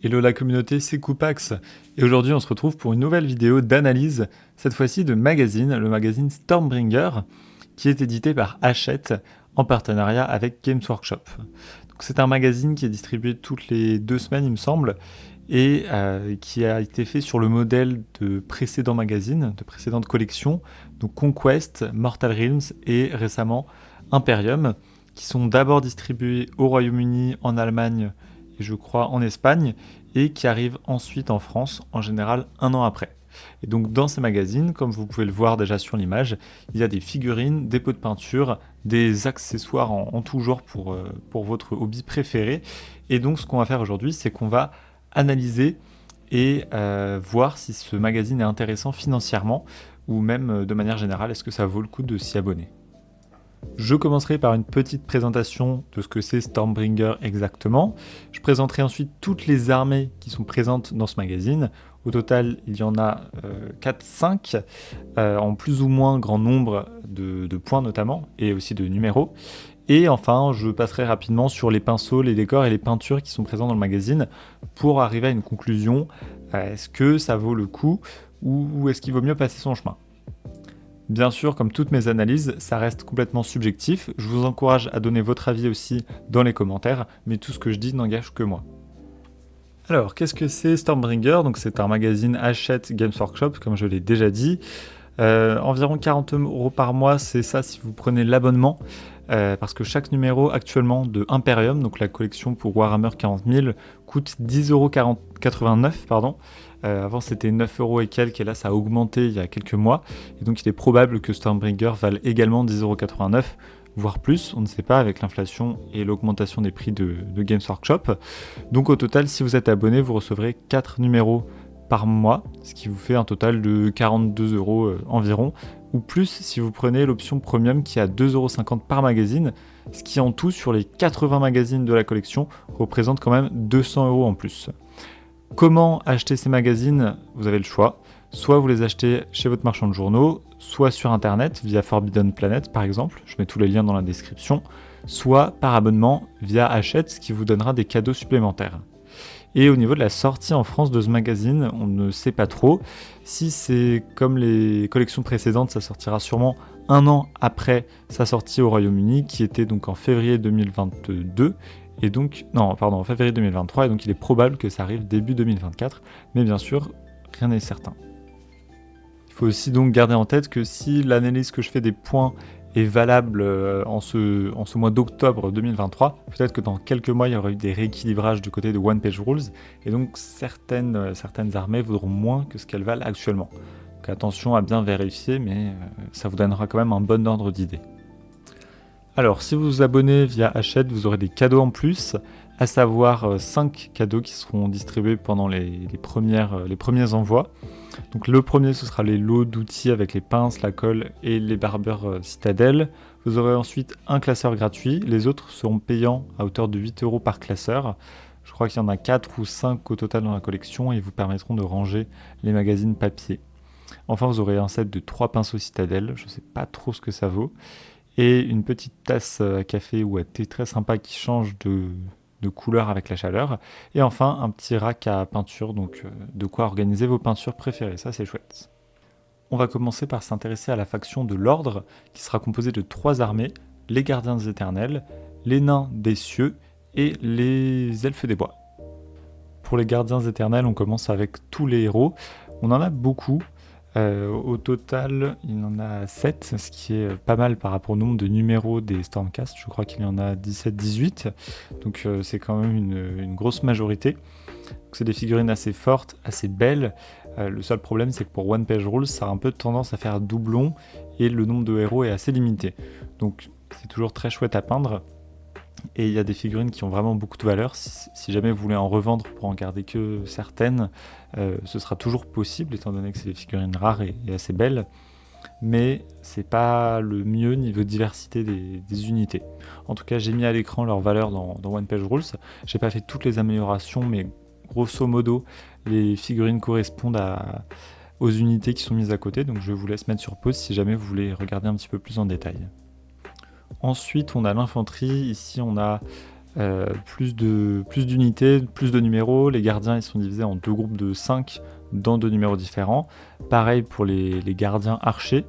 Hello la communauté, c'est Koupax et aujourd'hui on se retrouve pour une nouvelle vidéo d'analyse, cette fois-ci de magazine, le magazine Stormbringer, qui est édité par Hachette en partenariat avec Games Workshop. Donc, c'est un magazine qui est distribué toutes les 2 semaines il me semble, et qui a été fait sur le modèle de précédents magazines, de précédentes collections, donc Conquest, Mortal Realms et récemment Imperium, qui sont d'abord distribués au Royaume-Uni, en Allemagne et je crois en Espagne, et qui arrivent ensuite en France, en général 1 an après. Et donc dans ces magazines, comme vous pouvez le voir déjà sur l'image, il y a des figurines, des pots de peinture, des accessoires en tout genre pour votre hobby préféré. Et donc ce qu'on va faire aujourd'hui, c'est qu'on va analyser et voir si ce magazine est intéressant financièrement ou même de manière générale, est-ce que ça vaut le coup de s'y abonner. Je commencerai par une petite présentation de ce que c'est Stormbringer exactement. Je présenterai ensuite toutes les armées qui sont présentes dans ce magazine. Au total, il y en a 4-5, en plus ou moins grand nombre de points notamment, et aussi de numéros. Et enfin, je passerai rapidement sur les pinceaux, les décors et les peintures qui sont présents dans le magazine pour arriver à une conclusion. Est-ce que ça vaut le coup ou est-ce qu'il vaut mieux passer son chemin ? Bien sûr, comme toutes mes analyses, ça reste complètement subjectif. Je vous encourage à donner votre avis aussi dans les commentaires, mais tout ce que je dis n'engage que moi. Alors, qu'est-ce que c'est Stormbringer ? Donc, c'est un magazine Hachette Games Workshop, comme je l'ai déjà dit. Environ 40 € par mois, c'est ça si vous prenez l'abonnement. Parce que chaque numéro actuellement de Imperium, donc la collection pour Warhammer 40 000, coûte 10,89 €. Avant c'était 9 € et quelques, et là ça a augmenté il y a quelques mois. Et donc il est probable que Stormbringer vale également 10,89 €, voire plus, on ne sait pas, avec l'inflation et l'augmentation des prix de Games Workshop. Donc au total, si vous êtes abonné, vous recevrez 4 numéros par mois, ce qui vous fait un total de 42 € environ, ou plus si vous prenez l'option premium qui est à 2,50 € par magazine, ce qui en tout sur les 80 magazines de la collection représente quand même 200 € en plus. Comment acheter ces magazines ? Vous avez le choix, soit vous les achetez chez votre marchand de journaux, soit sur internet via Forbidden Planet par exemple, je mets tous les liens dans la description, soit par abonnement via Hachette, ce qui vous donnera des cadeaux supplémentaires. Et au niveau de la sortie en France de ce magazine, on ne sait pas trop. Si c'est comme les collections précédentes, ça sortira sûrement 1 an après sa sortie au Royaume-Uni, qui était donc en février 2022, et donc, non, pardon, en février 2023, et donc il est probable que ça arrive début 2024, mais bien sûr, rien n'est certain. Il faut aussi donc garder en tête que si l'analyse que je fais des points est valable en ce mois d'octobre 2023, peut-être que dans quelques mois il y aura eu des rééquilibrages du côté de One Page Rules, et donc certaines armées vaudront moins que ce qu'elles valent actuellement. Donc attention à bien vérifier, mais ça vous donnera quand même un bon ordre d'idée. Alors si vous vous abonnez via Hachette, vous aurez des cadeaux en plus, à savoir 5 cadeaux qui seront distribués pendant les premiers envois. Donc le premier, ce sera les lots d'outils avec les pinces, la colle et les barbeurs Citadel. Vous aurez ensuite un classeur gratuit. Les autres seront payants à hauteur de 8 € par classeur. Je crois qu'il y en a 4 ou 5 au total dans la collection et vous permettront de ranger les magazines papier. Enfin, vous aurez un set de 3 pinceaux Citadel. Je ne sais pas trop ce que ça vaut. Et une petite tasse à café ou à thé très sympa qui change de couleur avec la chaleur. Et enfin, un petit rack à peinture, donc de quoi organiser vos peintures préférées, ça c'est chouette. On va commencer par s'intéresser à la faction de l'Ordre, qui sera composée de 3 armées, les Gardiens éternels, les Nains des cieux et les Elfes des bois. Pour les Gardiens éternels, on commence avec tous les héros. On en a beaucoup. Au total, il y en a 7, ce qui est pas mal par rapport au nombre de numéros des Stormcast. Je crois qu'il y en a 17-18, donc c'est quand même une grosse majorité. Donc, c'est des figurines assez fortes, assez belles. Le seul problème, c'est que pour One Page Rules, ça a un peu tendance à faire doublon et le nombre de héros est assez limité. Donc c'est toujours très chouette à peindre. Et il y a des figurines qui ont vraiment beaucoup de valeur. Si jamais vous voulez en revendre pour en garder que certaines, ce sera toujours possible, étant donné que c'est des figurines rares et assez belles. Mais c'est pas le mieux niveau diversité des unités. En tout cas, j'ai mis à l'écran leur valeur dans One Page Rules. J'ai pas fait toutes les améliorations, mais grosso modo, les figurines correspondent aux unités qui sont mises à côté. Donc je vous laisse mettre sur pause si jamais vous voulez regarder un petit peu plus en détail. Ensuite, on a l'infanterie. Ici, on a plus d'unités, plus de numéros. Les gardiens ils sont divisés en deux groupes de 5 dans deux numéros différents. Pareil pour les gardiens archers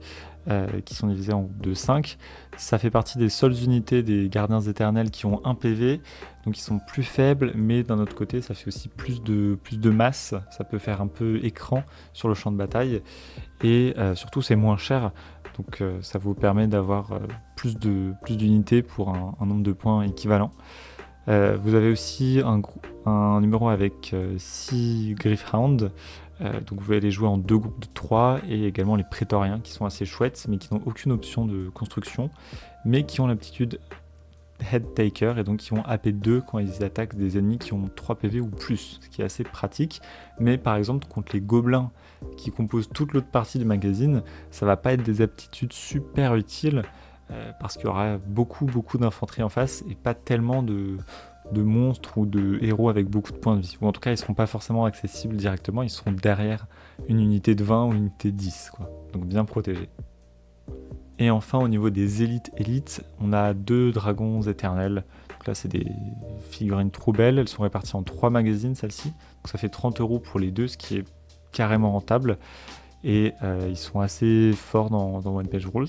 qui sont divisés en groupes de 5. Ça fait partie des seules unités des gardiens éternels qui ont 1 PV, donc ils sont plus faibles, mais d'un autre côté ça fait aussi plus de masse, ça peut faire un peu écran sur le champ de bataille, et surtout c'est moins cher, donc ça vous permet d'avoir plus d'unités pour un nombre de points équivalent. Vous avez aussi un numéro avec 6 Gryph-hound, donc vous pouvez les jouer en deux groupes de 3, et également les prétoriens qui sont assez chouettes, mais qui n'ont aucune option de construction, mais qui ont l'aptitude Head Taker, et donc qui ont AP2 quand ils attaquent des ennemis qui ont 3 PV ou plus, ce qui est assez pratique. Mais par exemple contre les gobelins qui composent toute l'autre partie du magazine, ça va pas être des aptitudes super utiles, parce qu'il y aura beaucoup d'infanterie en face et pas tellement de monstres ou de héros avec beaucoup de points de vie. Ou en tout cas, ils ne seront pas forcément accessibles directement, ils seront derrière une unité de 20 ou une unité de 10, quoi. Donc bien protégés. Et enfin, au niveau des élites, on a 2 dragons éternels. Donc là, c'est des figurines trop belles, elles sont réparties en 3 magazines, celles-ci. Donc ça fait 30 € pour les deux, ce qui est carrément rentable. Et ils sont assez forts dans One Page Rules,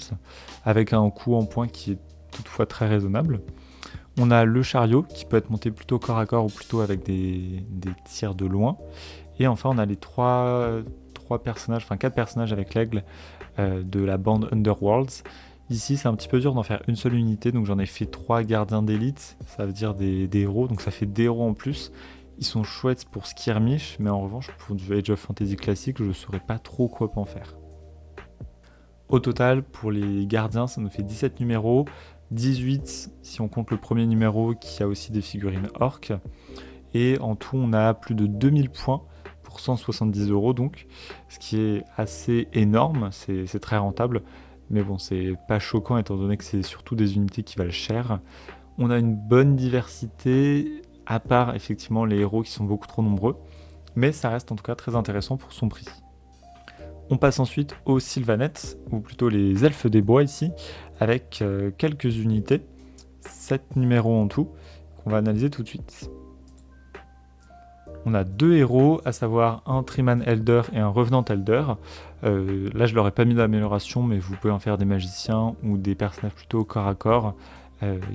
avec un coût en points qui est toutefois très raisonnable. On a le chariot qui peut être monté plutôt corps à corps ou plutôt avec des tirs de loin. Et enfin on a les 4 personnages avec l'aigle de la bande Underworlds. Ici c'est un petit peu dur d'en faire une seule unité, donc j'en ai fait 3 gardiens d'élite, ça veut dire des héros, donc ça fait des héros en plus. Ils sont chouettes pour skirmish, mais en revanche pour du Age of Fantasy classique, je ne saurais pas trop quoi en faire. Au total, pour les gardiens, ça nous fait 17 numéros, 18 si on compte le premier numéro qui a aussi des figurines orques. Et en tout, on a plus de 2000 points pour 170 € donc, ce qui est assez énorme, c'est très rentable. Mais bon, c'est pas choquant étant donné que c'est surtout des unités qui valent cher. On a une bonne diversité, à part effectivement les héros qui sont beaucoup trop nombreux, mais ça reste en tout cas très intéressant pour son prix. On passe ensuite aux Sylvanettes, ou plutôt les elfes des bois ici, avec quelques unités, 7 numéros en tout, qu'on va analyser tout de suite. On a 2 héros, à savoir un Treeman Elder et un Revenant Elder. Là je leur ai pas mis d'amélioration, mais vous pouvez en faire des magiciens ou des personnages plutôt corps à corps,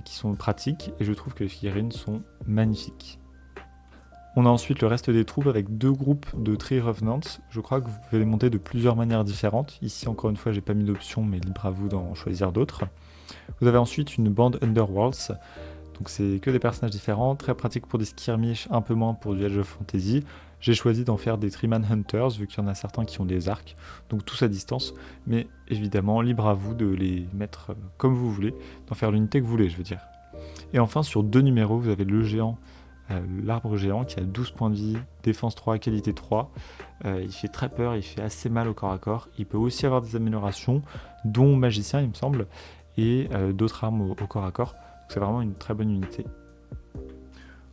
qui sont pratiques, et je trouve que les figurines sont magnifiques. On a ensuite le reste des troupes avec 2 groupes de Tree Revenants. Je crois que vous pouvez les monter de plusieurs manières différentes. Ici encore une fois j'ai pas mis d'option, mais libre à vous d'en choisir d'autres. Vous avez ensuite une bande Underworlds, donc c'est que des personnages différents, très pratique pour des skirmish, un peu moins pour du Age of Fantasy. J'ai choisi d'en faire des Treeman Hunters, vu qu'il y en a certains qui ont des arcs, donc tous à distance, mais évidemment libre à vous de les mettre comme vous voulez, d'en faire l'unité que vous voulez, je veux dire. Et enfin sur 2 numéros, vous avez le géant, l'arbre géant qui a 12 points de vie, défense 3, qualité 3. Il fait très peur, il fait assez mal au corps à corps. Il peut aussi avoir des améliorations, dont magicien il me semble, et d'autres armes au corps à corps. Donc c'est vraiment une très bonne unité.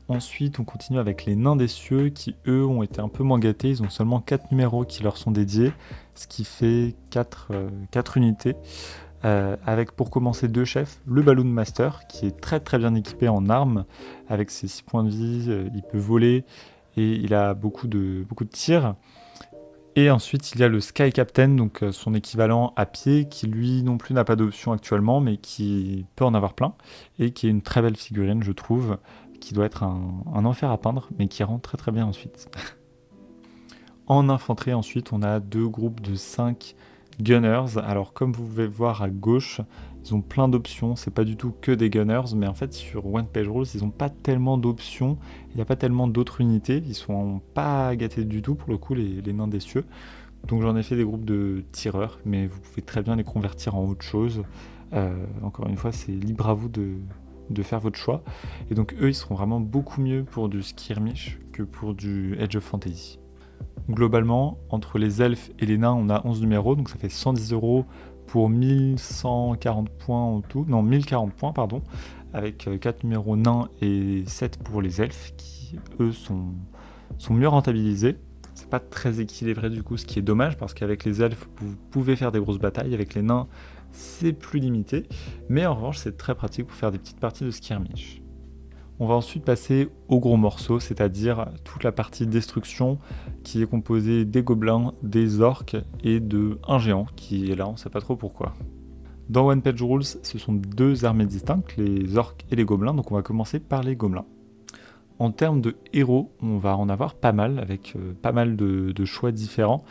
Ensuite on continue avec les nains des cieux qui eux ont été un peu moins gâtés. Ils ont seulement 4 numéros qui leur sont dédiés, ce qui fait 4 unités. Avec pour commencer 2 chefs, le Balloon Master qui est très bien équipé en armes, avec ses 6 points de vie, il peut voler et il a beaucoup de tirs. Et ensuite il y a le Sky Captain, donc son équivalent à pied, qui lui non plus n'a pas d'option actuellement, mais qui peut en avoir plein, et qui est une très belle figurine je trouve, qui doit être un enfer à peindre, mais qui rend très bien ensuite. En infanterie ensuite on a 2 groupes de 5 Gunners. Alors comme vous pouvez voir à gauche, ils ont plein d'options, c'est pas du tout que des Gunners, mais en fait sur One Page Rules ils ont pas tellement d'options, il n'y a pas tellement d'autres unités, ils sont pas gâtés du tout pour le coup les nains des cieux. Donc j'en ai fait des groupes de tireurs, mais vous pouvez très bien les convertir en autre chose. Encore une fois c'est libre à vous de faire votre choix. Et donc eux ils seront vraiment beaucoup mieux pour du skirmish que pour du Age of Fantasy. Globalement, entre les elfes et les nains, on a 11 numéros, donc ça fait 110 € pour 1140 points en tout, non 1040 points pardon, avec 4 numéros nains et 7 pour les elfes qui eux sont mieux rentabilisés. C'est pas très équilibré du coup, ce qui est dommage parce qu'avec les elfes vous pouvez faire des grosses batailles, avec les nains c'est plus limité, mais en revanche c'est très pratique pour faire des petites parties de skirmish. On va ensuite passer au gros morceau, c'est-à-dire toute la partie destruction qui est composée des gobelins, des orques et de un géant qui est là, on ne sait pas trop pourquoi. Dans One Page Rules, ce sont deux armées distinctes, les orques et les gobelins, donc on va commencer par les gobelins. En termes de héros, on va en avoir pas mal, avec pas mal de choix différents.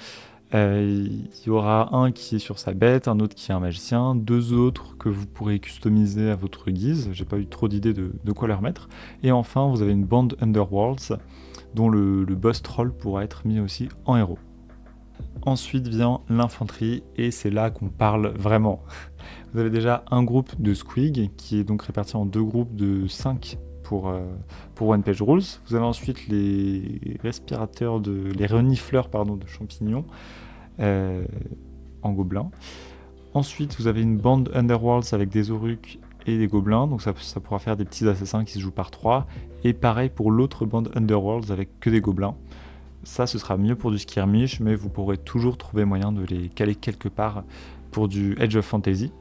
Il y aura un qui est sur sa bête, un autre qui est un magicien, deux autres que vous pourrez customiser à votre guise, j'ai pas eu trop d'idées de quoi leur mettre. Et enfin, vous avez une bande Underworlds, dont le boss troll pourra être mis aussi en héros. Ensuite vient l'infanterie, et c'est là qu'on parle vraiment. Vous avez déjà un groupe de Squig, qui est donc réparti en deux groupes de 5 pour One Page Rules. Vous avez ensuite les respirateurs, les renifleurs de champignons en gobelins. Ensuite, vous avez une bande Underworlds avec des Oruks et des gobelins, donc ça pourra faire des petits assassins qui se jouent par 3. Et pareil pour l'autre bande Underworlds avec que des gobelins. Ça, ce sera mieux pour du skirmish, mais vous pourrez toujours trouver moyen de les caler quelque part pour du Age of Fantasy.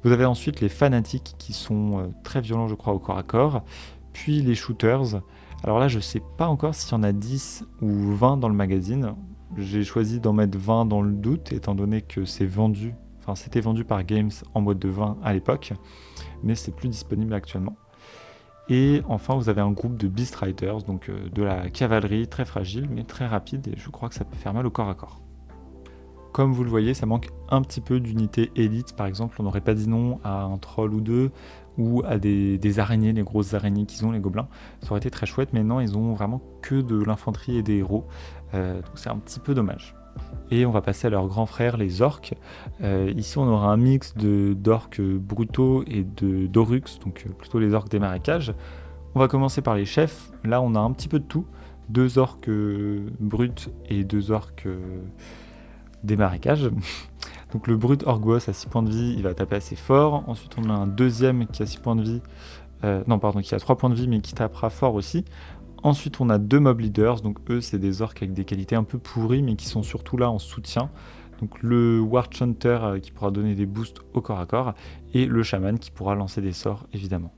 Vous avez ensuite les fanatiques qui sont très violents, je crois, au corps à corps. Puis les shooters. Alors là, je sais pas encore s'il y en a 10 ou 20 dans le magazine. J'ai choisi d'en mettre 20 dans le doute, étant donné que c'était vendu par Games en boîte de 20 à l'époque, mais c'est plus disponible actuellement. Et enfin, vous avez un groupe de Beast Riders, donc de la cavalerie très fragile, mais très rapide, et je crois que ça peut faire mal au corps à corps. Comme vous le voyez, ça manque un petit peu d'unités élites. Par exemple, on n'aurait pas dit non à un troll ou deux, ou à des araignées, les grosses araignées qu'ils ont, les gobelins. Ça aurait été très chouette, mais non, ils ont vraiment que de l'infanterie et des héros. Donc c'est un petit peu dommage. Et on va passer à leurs grands frères, les orques. Ici, on aura un mix d'orques brutaux et d'oruks, donc plutôt les orques des marécages. On va commencer par les chefs. Là, on a un petit peu de tout. 2 orques bruts et 2 orques des marécages. Donc le brut orc boss à 6 points de vie, il va taper assez fort. Ensuite, on a un deuxième qui a 6 points de vie. Qui a 3 points de vie, mais qui tapera fort aussi. Ensuite, on a 2 mob leaders. Donc eux, c'est des orques avec des qualités un peu pourries, mais qui sont surtout là en soutien. Donc le War Chanter qui pourra donner des boosts au corps à corps. Et le chaman qui pourra lancer des sorts, évidemment.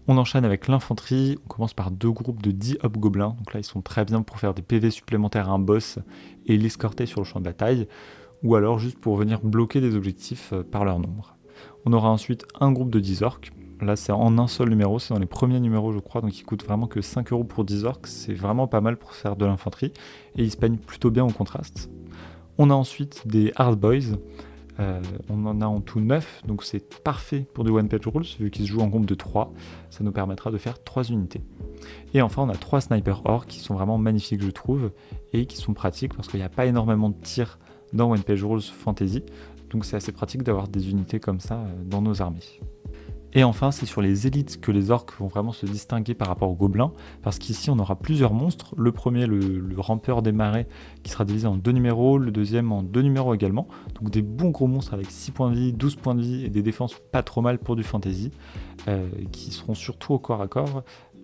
On enchaîne avec l'infanterie. On commence par 2 groupes de 10 hobgoblins. Donc là, ils sont très bien pour faire des PV supplémentaires à un boss et l'escorter sur le champ de bataille, ou alors juste pour venir bloquer des objectifs par leur nombre. On aura ensuite un groupe de 10 orques. Là, c'est en un seul numéro, c'est dans les premiers numéros, je crois, donc il coûte vraiment que 5€ pour 10 orques. C'est vraiment pas mal pour faire de l'infanterie, et ils se peignent plutôt bien au contraste. On a ensuite des Hard Boys. On en a en tout 9, donc c'est parfait pour du One Page Rules, vu qu'ils se jouent en groupe de 3. Ça nous permettra de faire 3 unités. Et enfin, on a 3 Sniper Orcs qui sont vraiment magnifiques, je trouve, et qui sont pratiques parce qu'il n'y a pas énormément de tirs dans One Page Rules Fantasy, donc c'est assez pratique d'avoir des unités comme ça dans nos armées. Et enfin, c'est sur les élites que les orques vont vraiment se distinguer par rapport aux gobelins, parce qu'ici on aura plusieurs monstres. Le premier, le rampeur des marais, qui sera divisé en 2 numéros, le deuxième en 2 numéros également. Donc des bons gros monstres avec 6 points de vie, 12 points de vie et des défenses pas trop mal pour du fantasy, qui seront surtout au corps à corps.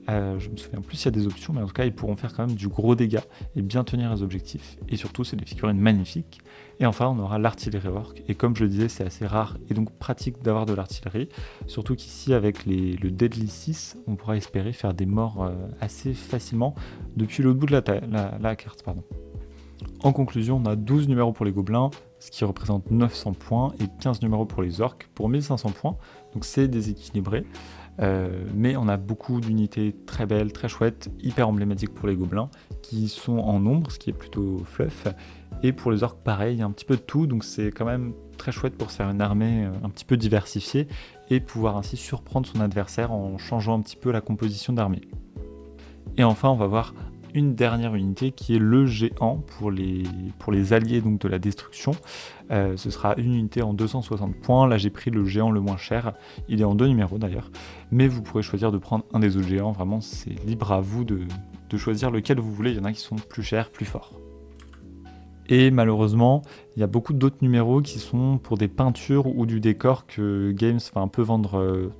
Je me souviens plus s'il y a des options, mais en tout cas ils pourront faire quand même du gros dégât et bien tenir les objectifs. Et surtout, c'est des figurines magnifiques. Et enfin, on aura l'artillerie orc. Et comme je le disais, c'est assez rare et donc pratique d'avoir de l'artillerie. Surtout qu'ici, avec le Deadly 6, on pourra espérer faire des morts assez facilement depuis l'autre bout de la carte. En conclusion, on a 12 numéros pour les gobelins, ce qui représente 900 points, et 15 numéros pour les orques, pour 1500 points. Donc c'est déséquilibré. Mais on a beaucoup d'unités très belles, très chouettes, hyper emblématiques pour les gobelins, qui sont en nombre, ce qui est plutôt fluff. Et pour les orques, pareil, il y a un petit peu de tout, donc c'est quand même très chouette pour se faire une armée un petit peu diversifiée et pouvoir ainsi surprendre son adversaire en changeant un petit peu la composition d'armée. Et enfin, on va voir une dernière unité qui est le géant pour les alliés donc de la destruction. Ce sera une unité en 260 points. Là, j'ai pris le géant le moins cher. Il est en 2 numéros d'ailleurs. Mais vous pourrez choisir de prendre un des autres géants. Vraiment, c'est libre à vous de choisir lequel vous voulez. Il y en a qui sont plus chers, plus forts. Et malheureusement, il y a beaucoup d'autres numéros qui sont pour des peintures ou du décor que Games va un peu vendre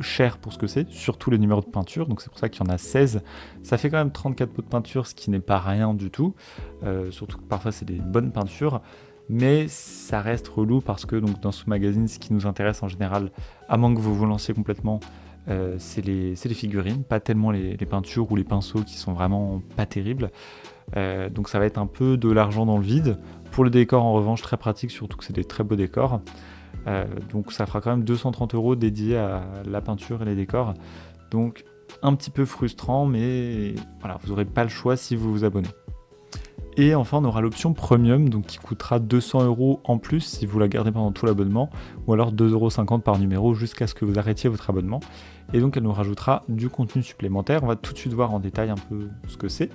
cher pour ce que c'est, surtout les numéros de peinture, donc c'est pour ça qu'il y en a 16. Ça fait quand même 34 pots de peinture, ce qui n'est pas rien du tout, surtout que parfois c'est des bonnes peintures, mais ça reste relou parce que donc, dans ce magazine, ce qui nous intéresse en général, à moins que vous vous lanciez complètement, c'est les figurines, pas tellement les peintures ou les pinceaux qui sont vraiment pas terribles. Donc ça va être un peu de l'argent dans le vide. Pour le décor en revanche, très pratique, surtout que c'est des très beaux décors. Donc ça fera quand même 230 € dédiés à la peinture et les décors. Donc un petit peu frustrant, mais voilà, vous n'aurez pas le choix si vous vous abonnez. Et enfin, on aura l'option Premium, donc qui coûtera 200 € en plus si vous la gardez pendant tout l'abonnement, ou alors 2,50 € par numéro jusqu'à ce que vous arrêtiez votre abonnement. Et donc elle nous rajoutera du contenu supplémentaire. On va tout de suite voir en détail un peu ce que c'est.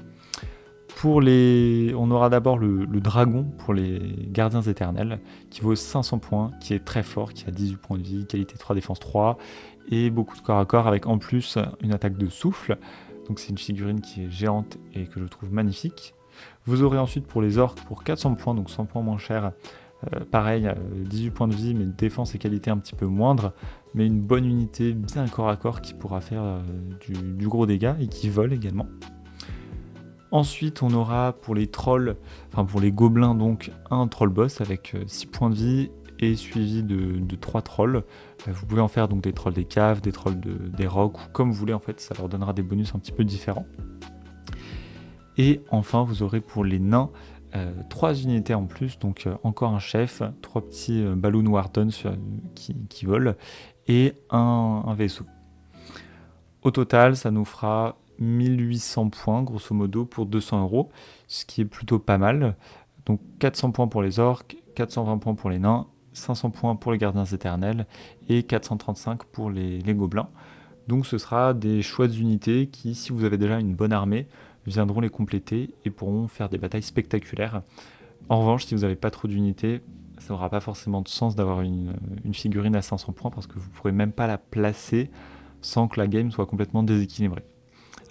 On aura d'abord le dragon pour les gardiens éternels, qui vaut 500 points, qui est très fort, qui a 18 points de vie, qualité 3, défense 3, et beaucoup de corps à corps avec en plus une attaque de souffle. Donc c'est une figurine qui est géante et que je trouve magnifique. Vous aurez ensuite pour les orques pour 400 points, donc 100 points moins cher. Pareil, 18 points de vie, mais défense et qualité un petit peu moindre, mais une bonne unité bien corps à corps qui pourra faire du gros dégât et qui vole également. Ensuite, on aura pour les trolls, enfin pour les gobelins, donc un troll boss avec 6 points de vie et suivi de 3 trolls. Vous pouvez en faire donc des trolls des caves, des trolls des rocs, ou comme vous voulez en fait, ça leur donnera des bonus un petit peu différents. Et enfin, vous aurez pour les nains 3 unités en plus, donc encore un chef, 3 petits balloon wardens qui volent, et un vaisseau. Au total, ça nous fera 1800 points, grosso modo, pour 200 €, ce qui est plutôt pas mal. Donc 400 points pour les orques, 420 points pour les nains, 500 points pour les gardiens éternels, et 435 pour les gobelins. Donc ce sera des chouettes unités qui, si vous avez déjà une bonne armée, viendront les compléter et pourront faire des batailles spectaculaires. En revanche, si vous n'avez pas trop d'unités, ça n'aura pas forcément de sens d'avoir une figurine à 500 points parce que vous ne pourrez même pas la placer sans que la game soit complètement déséquilibrée.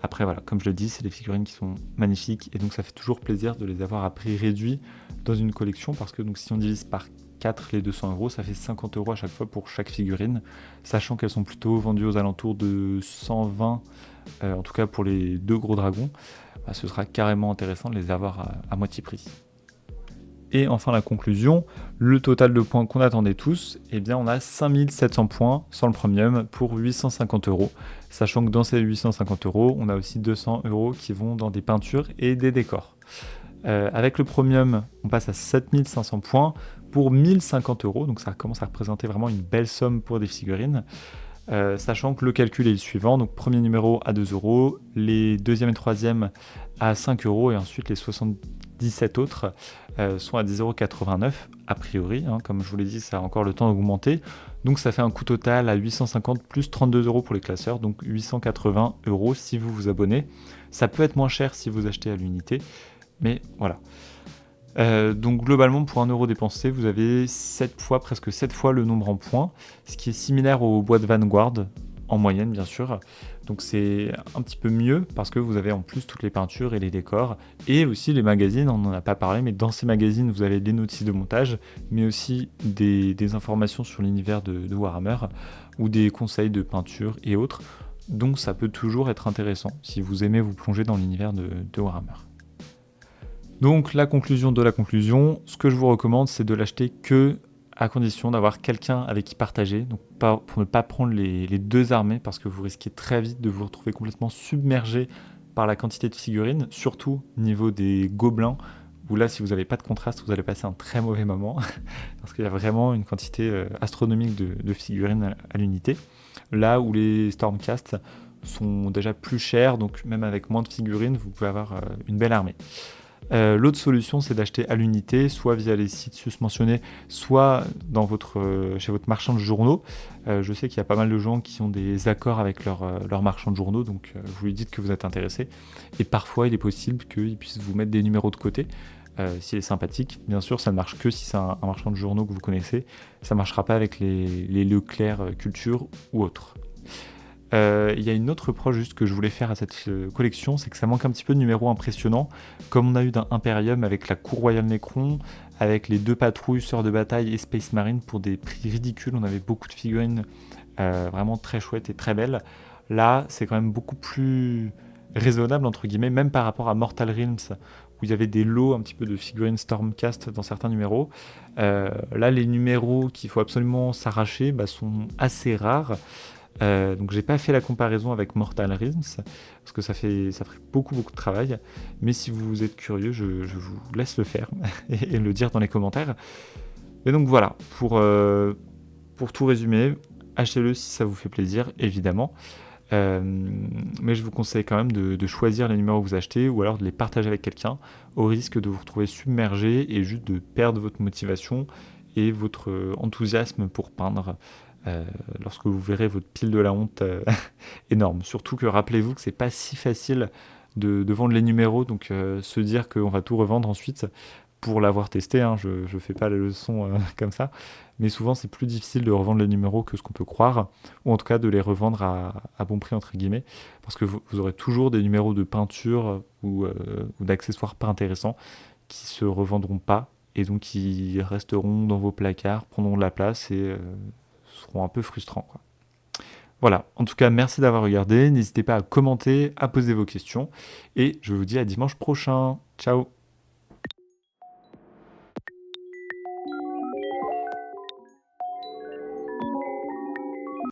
Après voilà, comme je le dis, c'est des figurines qui sont magnifiques et donc ça fait toujours plaisir de les avoir à prix réduit dans une collection parce que donc, si on divise par 4 les 200 €, ça fait 50 € à chaque fois pour chaque figurine, sachant qu'elles sont plutôt vendues aux alentours de 120, en tout cas pour les 2 gros dragons. Ce sera carrément intéressant de les avoir à moitié prix. Et enfin la conclusion, le total de points qu'on attendait tous, eh bien on a 5700 points sans le premium pour 850 €, sachant que dans ces 850 €, on a aussi 200 € qui vont dans des peintures et des décors. Avec le premium, on passe à 7500 points pour 1050 €, donc ça commence à représenter vraiment une belle somme pour des figurines. Sachant que le calcul est le suivant, donc premier numéro à 2 €, les deuxième et troisième à 5 € et ensuite les 77 autres sont à 10,89 € a priori, comme je vous l'ai dit, ça a encore le temps d'augmenter, donc ça fait un coût total à 850 plus 32 € pour les classeurs, donc 880 € si vous vous abonnez. Ça peut être moins cher si vous achetez à l'unité, mais voilà. Donc globalement, pour 1 € dépensé, vous avez presque 7 fois le nombre en points, ce qui est similaire aux boîtes Vanguard, en moyenne bien sûr. Donc c'est un petit peu mieux parce que vous avez en plus toutes les peintures et les décors, et aussi les magazines, on n'en a pas parlé, mais dans ces magazines, vous avez des notices de montage, mais aussi des informations sur l'univers de Warhammer, ou des conseils de peinture et autres. Donc ça peut toujours être intéressant si vous aimez vous plonger dans l'univers de Warhammer. Donc la conclusion de la conclusion, ce que je vous recommande, c'est de l'acheter que à condition d'avoir quelqu'un avec qui partager, donc pour ne pas prendre les 2 armées, parce que vous risquez très vite de vous retrouver complètement submergé par la quantité de figurines, surtout au niveau des gobelins, où là, si vous n'avez pas de contraste, vous allez passer un très mauvais moment, parce qu'il y a vraiment une quantité astronomique de figurines à l'unité. Là où les Stormcast sont déjà plus chers, donc même avec moins de figurines, vous pouvez avoir une belle armée. L'autre solution, c'est d'acheter à l'unité, soit via les sites susmentionnés, soit chez votre marchand de journaux. Je sais qu'il y a pas mal de gens qui ont des accords avec leur marchand de journaux, donc vous lui dites que vous êtes intéressé. Et parfois, il est possible qu'ils puissent vous mettre des numéros de côté, s'il est sympathique. Bien sûr, ça ne marche que si c'est un marchand de journaux que vous connaissez. Ça ne marchera pas avec les Leclerc Culture ou autres. Il y a une autre reproche juste que je voulais faire à cette collection, c'est que ça manque un petit peu de numéros impressionnants, comme on a eu d'un Imperium avec la cour royale Necron, avec les 2 patrouilles, Sœurs de bataille et Space Marine pour des prix ridicules. On avait beaucoup de figurines vraiment très chouettes et très belles. Là, c'est quand même beaucoup plus raisonnable, entre guillemets, même par rapport à Mortal Realms, où il y avait des lots un petit peu de figurines Stormcast dans certains numéros. Là, les numéros qu'il faut absolument s'arracher sont assez rares. Donc j'ai pas fait la comparaison avec Mortal Realms, parce que ça ferait beaucoup beaucoup de travail. Mais si vous êtes curieux, je vous laisse le faire et le dire dans les commentaires. Et donc voilà, pour tout résumer, achetez-le si ça vous fait plaisir, évidemment. Euh, mais je vous conseille quand même de choisir les numéros que vous achetez ou alors de les partager avec quelqu'un, au risque de vous retrouver submergé et juste de perdre votre motivation et votre enthousiasme pour peindre lorsque vous verrez votre pile de la honte énorme. Surtout que rappelez-vous que c'est pas si facile de vendre les numéros, donc se dire qu'on va tout revendre ensuite pour l'avoir testé, hein, je ne fais pas les leçons comme ça, mais souvent c'est plus difficile de revendre les numéros que ce qu'on peut croire, ou en tout cas de les revendre à bon prix entre guillemets, parce que vous aurez toujours des numéros de peinture ou d'accessoires pas intéressants qui se revendront pas, et donc qui resteront dans vos placards, prendront de la place et seront un peu frustrants, quoi. Voilà, en tout cas merci d'avoir regardé, n'hésitez pas à commenter, à poser vos questions, et je vous dis à dimanche prochain. Ciao.